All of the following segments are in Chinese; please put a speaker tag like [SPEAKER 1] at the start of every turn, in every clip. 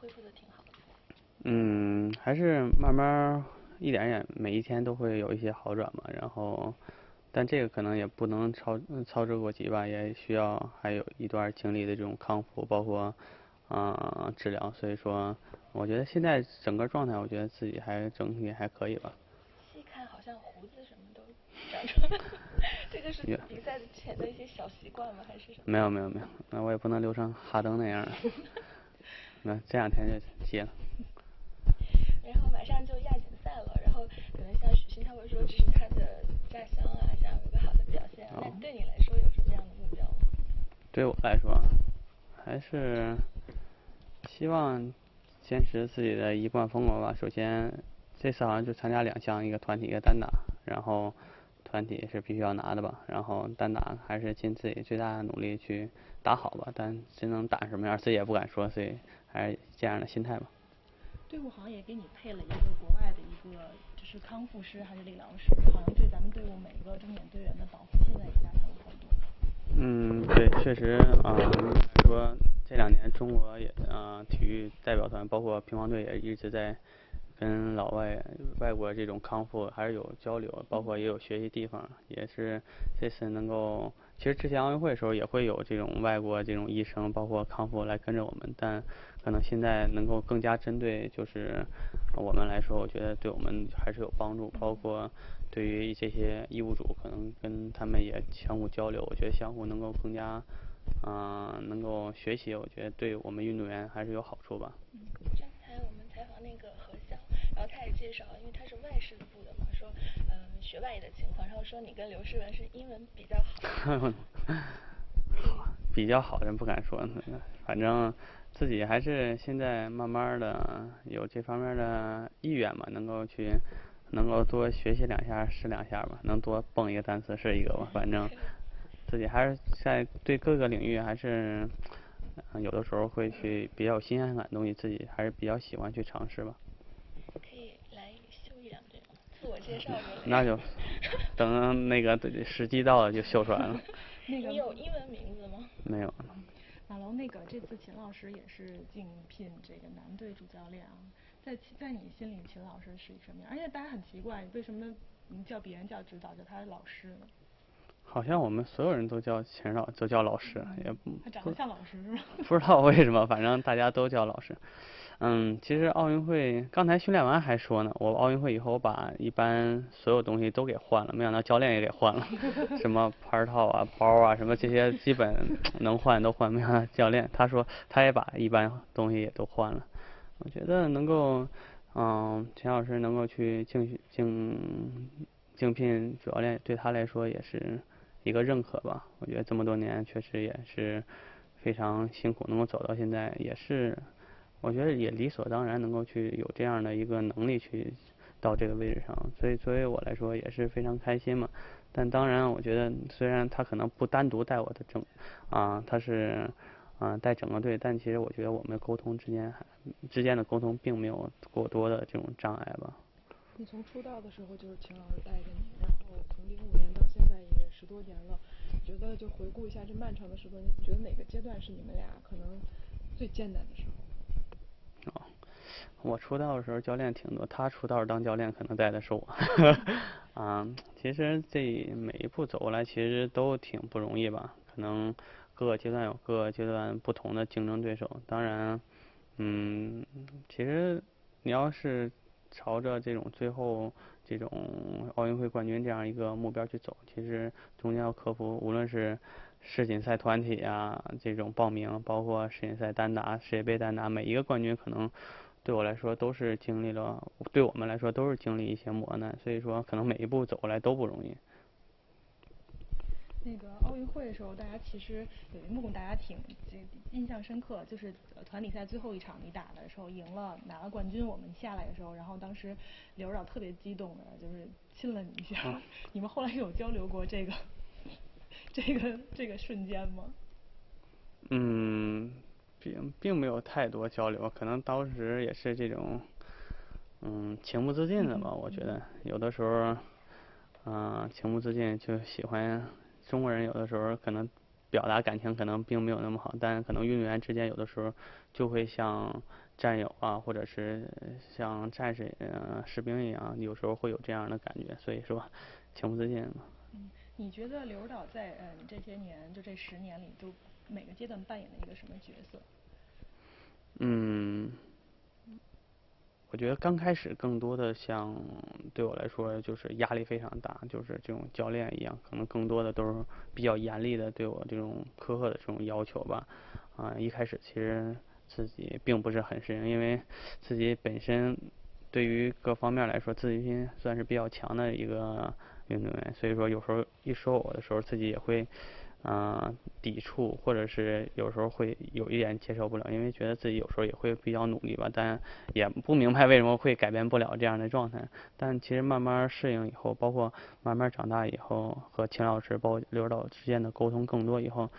[SPEAKER 1] 恢复的挺好的？
[SPEAKER 2] 还是慢慢一点点，每一天都会有一些好转嘛。然后，但这个可能也不能操之过急吧，也需要还有一段经历的这种康复，包括治疗。所以说，我觉得现在整个状态，我觉得自己还整体还可以吧。
[SPEAKER 1] 细看好像胡子什么都长出来了，这个是
[SPEAKER 2] 也
[SPEAKER 1] 比赛前的一些小习惯吗？还是什么？
[SPEAKER 2] 没有，那我也不能留成哈登那样。那这两天就戒了。
[SPEAKER 1] 然后马上就亚锦赛了，然后可能像许昕他会说这是他的家乡啊，想有一个好的表现。那对你来说有什么样的目标吗？
[SPEAKER 2] 对我来说，还是希望坚持自己的一贯风格吧。首先，这次好像就参加两项，一个团体，一个单打。然后团体是必须要拿的吧，然后单打还是尽自己最大的努力去打好吧。但真能打什么样，自己也不敢说，所以还是这样的心态吧。
[SPEAKER 3] 队伍好像也给你配了一个国外的一个，就是康复师还是理疗师，好像对咱们队伍每一个中点队员的保护现在也加强了很多。
[SPEAKER 2] 对，确实说这2年中国也体育代表团包括乒乓队也一直在跟外国这种康复还是有交流，包括也有学习地方，也是这次能够。其实之前奥运会的时候也会有这种外国这种医生，包括康复来跟着我们，但可能现在能够更加针对就是我们来说，我觉得对我们还是有帮助，包括对于这些医务组可能跟他们也相互交流，我觉得相互能够更加能够学习，我觉得对我们运动员还是有好处吧。
[SPEAKER 1] 刚才我们采访那个何潇，然后他也介绍，因为他是外事部的嘛，说学外语的情况，然后说你跟刘诗雯是英文比较好。
[SPEAKER 2] 比较好人不敢说，反正自己还是现在慢慢的有这方面的意愿嘛，能够多学习2下是2下吧，能多蹦一个单词是一个吧，反正自己还是在对各个领域还是有的时候会去比较有新鲜感的东西，自己还是比较喜欢去尝试吧。
[SPEAKER 1] 可以来秀一两句吗？自我介绍之类的。
[SPEAKER 2] 那就等那个时机到了就秀出来了。
[SPEAKER 1] 你有英文名字吗？
[SPEAKER 2] 没有。
[SPEAKER 3] 马龙，那个这次秦老师也是竞聘这个男队主教练啊，在你心里，秦老师是一个什么样？而且大家很奇怪，为什么叫别人叫指导，叫他老师呢？
[SPEAKER 2] 好像我们所有人都叫都叫老师，也
[SPEAKER 3] 他长得像老师是吗？
[SPEAKER 2] 不知道为什么，反正大家都叫老师。其实奥运会刚才训练完还说呢，我奥运会以后把一般所有东西都给换了，没想到教练也给换了，什么牌套啊、包啊，什么这些基本能换都换，没想到教练他说他也把一般东西也都换了。我觉得能够，秦老师能够去竞聘主教练，对他来说也是一个认可吧。我觉得这么多年确实也是非常辛苦，能够走到现在，也是我觉得也理所当然能够去有这样的一个能力去到这个位置上，所以作为我来说也是非常开心嘛。但当然，我觉得虽然他可能不单独带我的他是带整个队，但其实我觉得我们沟通之间的沟通并没有过多的这种障碍吧。
[SPEAKER 4] 你从出道的时候就是秦老师带着你，然后从05年到现在也10多年了，觉得就回顾一下这漫长的10多年，觉得哪个阶段是你们俩可能最艰难的时候？
[SPEAKER 2] 我出道的时候教练挺多，他出道当教练可能带的是我。其实这每一步走过来其实都挺不容易吧，可能各个阶段有各个阶段不同的竞争对手。当然，其实你要是朝着这种最后这种奥运会冠军这样一个目标去走，其实中间要克服无论是世锦赛团体啊这种报名，包括世锦赛单打、世界杯单打，每一个冠军可能对我来说都是经历了，对我们来说都是经历一些磨难，所以说可能每一步走过来都不容易。
[SPEAKER 3] 那个奥运会的时候，大家其实有一幕大家挺印象深刻，就是团体赛最后一场你打的时候赢了，拿了冠军，我们下来的时候，然后当时刘指导特别激动的，就是亲了你一下。你们后来有交流过这个瞬间吗？
[SPEAKER 2] 并没有太多交流，可能当时也是这种情不自禁的吧。我觉得有的时候情不自禁就喜欢。中国人有的时候可能表达感情可能并没有那么好，但可能运动员之间有的时候就会像战友啊，或者是像战士士兵一样，有时候会有这样的感觉，所以说情不自禁嘛。
[SPEAKER 3] 你觉得刘指导在你这些年就这10年里，就每个阶段扮演了一个什么角色？
[SPEAKER 2] 我觉得刚开始更多的像对我来说就是压力非常大，就是这种教练一样，可能更多的都是比较严厉的对我这种苛刻的这种要求吧。一开始其实自己并不是很适应，因为自己本身对于各方面来说自信心算是比较强的一个运动员，所以说有时候一说我的时候，自己也会抵触，或者是有时候会有一点接受不了，因为觉得自己有时候也会比较努力吧，但也不明白为什么会改变不了这样的状态。但其实慢慢适应以后，包括慢慢长大以后，和秦老师包括刘指导之间的沟通更多以后，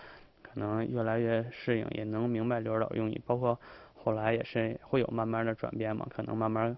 [SPEAKER 2] 可能越来越适应，也能明白刘指导用意，包括后来也是会有慢慢的转变嘛，可能慢慢